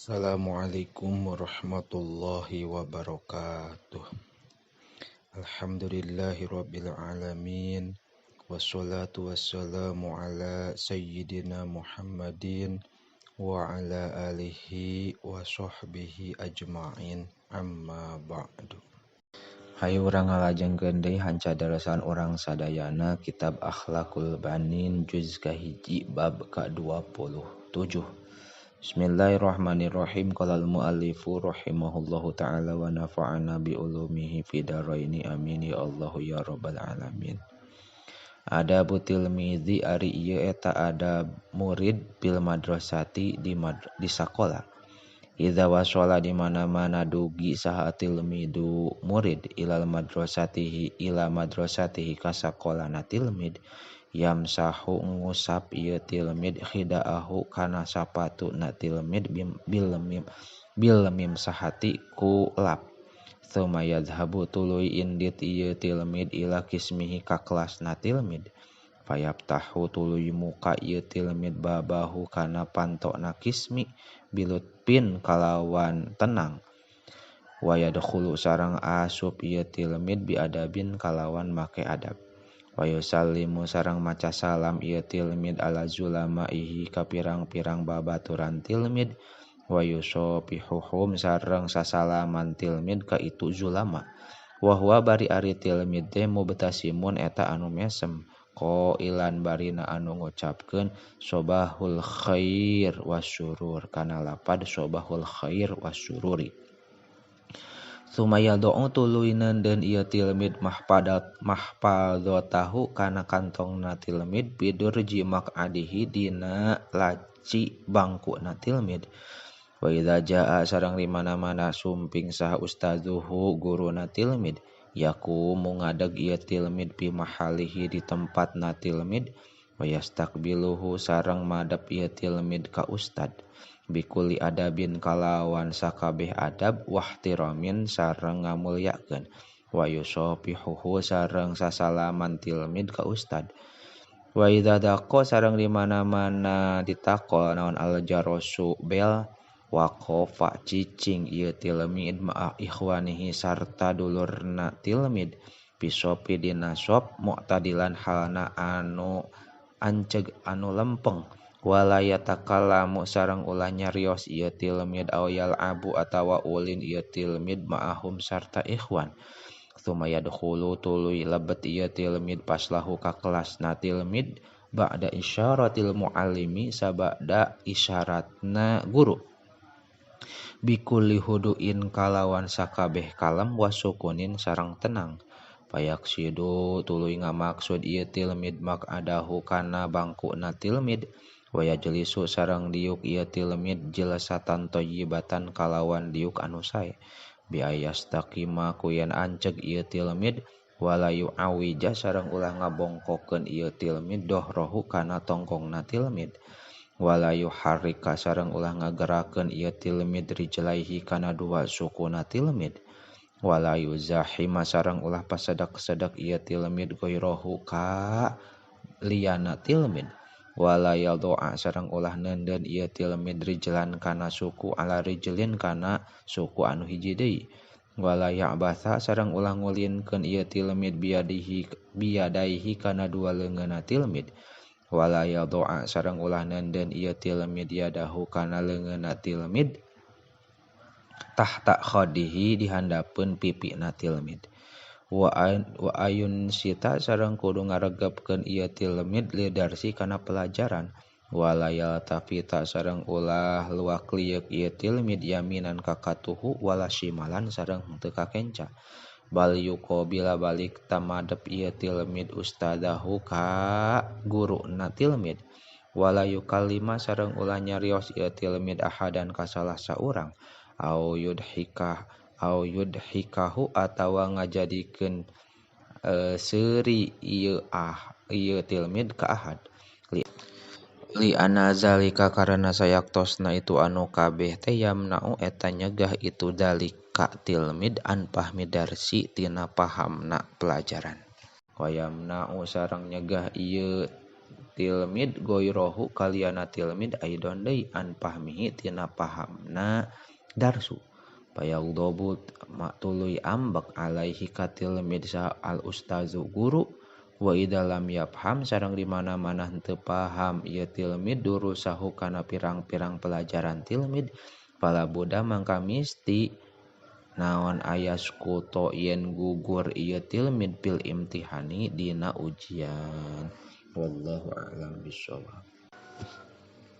Assalamualaikum warahmatullahi wabarakatuh. Alhamdulillahirabbil alamin. Wassalatu wassalamu ala sayyidina Muhammadin wa ala alihi wa sahbihi ajma'in. Amma ba'du. Hayu urang ngalajengkeun deui hanca darasan urang sadayana kitab Akhlaqul Banin juz kahiji bab ka-27. Bismillahirrahmanirrahim. Qalal muallifu rahimahullahu ta'ala wa nafa'ana bi ulumihi fid dharaini amin ya Allah ya rabbal alamin. Adabu tilmizi ari ieu eta adab murid bil madrasati di sakola. Idza wasala di mana-mana dugi saha tilmidu murid ila madrasatihi ka sakolana tilmid yamsahu ngusap ieu tilmid khidaahu kana sapatu na tilmid bil mim sahati ku lap tsumma yadhhabu tuluy indit ieu tilmid ila kismihi ka kelas na tilmid fayaftahu tuluy muka ieu tilmid babahu kana panto na kismi bilutpin kalawan tenang wa yadkhulu sareng asup ieu tilmid biadabin kalawan make adab wa yusallimu sareng maca salam ieu tilmid ala zulamaihi ka pirang-pirang babaturan tilmid wa yusabihuhum sareng sasalaman tilmid ka itu zulama wa huwa bari ari tilmid teh mubtasimun eta anu mesem qailan barina anu ngucapkeun sobahul khair wasyurur kana lapad sobahul khair wasyururi. Sumaya do'u tuluy neundeun ieu tilmid mahfadzotahu kana kantongna tilmid bidurji maq'adihi dina laci bangkuna tilmid. Wa idza jaa sareng di mana-mana sumping saha ustazuhu guruna tilmid yakumu ngadeg ieu tilmid fi mahalihi di tempatna tilmid wa yastaqbiluhu sareng madep ieu tilmid ka ustad bikuli adabin kalawan sakabeh adab wahtiramin sareng ngamulyakeun wa yusabihuhu sareng sasalaman tilmid ka ustad wa idza daqa sareng di mana-mana ditakol naon al-jarasu bel waqafa cicing ieu tilmid ma'a ikhwanihi sarta dulurna tilmid bisopi dina sop mu'tadilan halna anu anceug anu lempeng wala yatakallamu sareng ulah nyarios ieu tilmid aw yal'abu atawa ulin ieu tilmid ma'ahum sarta ikhwan tsumma yadkhulu tuluy lebet ieu tilmid paslahu ka kelasna tilmid ba'da isyaratil muallimi sabada isyaratna guru bikulli huduin kalawan sakabeh kalem wasukunin sareng tenang payaksidu tuluy ngamaksud ieu tilmid maq'adahu kana bangkuna tilmid wa yajlisu sareng diuk ieu tilmid jilsatan thayyibatan kalawan diuk anu sae bi ayastaqima kuyen anceug ieu tilmid wala yu'awija sareng ulah ngabongkokeun ieu tilmid dohrohu kana tongkongna tilmid wala yuharrika sareng ulah ngagerakeun ieu tilmid rijlaihi kana dua sukuna tilmid wala yuzahima sareng ulah pasedak-sedak ieu tilmid ghairahu ka liyana tilmid wala yadha'a sareng ulah neundeun ieu tilmid rijlan kana suku ala rijlin kana suku anu hiji deui wala ya'batha sareng ulah ngulinkeun ieu tilmid biyadaihi kana dua leungeunna tilmid wala yadha'a sareng ulah neundeun ieu tilmid yadahu kana leungeunna tilmid tahta khadihi di handapeun pipina tilmid wa ayun sita sareng kudu ngaregepkeun ieu tilmid lidarsi kana pelajaran wala yaltafita sareng ulah luak liuk ieu tilmid yaminan ka katuhu wala shimalan sareng teu kakenca bal yuqabila balik tamadep ieu tilmid ustadahu ka guruna tilmid wala yukallima sareng ulah nyarios ieu tilmid ahadan ka salah saurang au yudhikahu atawa ngajadikeun seuri ieu tilmid ka ahad li anazalika karena sayaktosna itu anu kabeh teh yamna'u eta nyegah itu dalika tilmid an fahmi darsi tina pahamna pelajaran wa yamna'u sareng nyegah ieu tilmid goirohu kaliyana tilmid aidon deui an pahmihi tina pahamna darsu payaghdobut tuluy ambek alaihi katilmid sa al ustazu guru wa idalam yafham sareng di mana-mana henteu paham ieu tilmid durusahu kana pirang-pirang pelajaran tilmid fala buddha mangka misti naon ayas kuto yen gugur ieu tilmid pil imtihani dina ujian wallahu a'lam bishawab.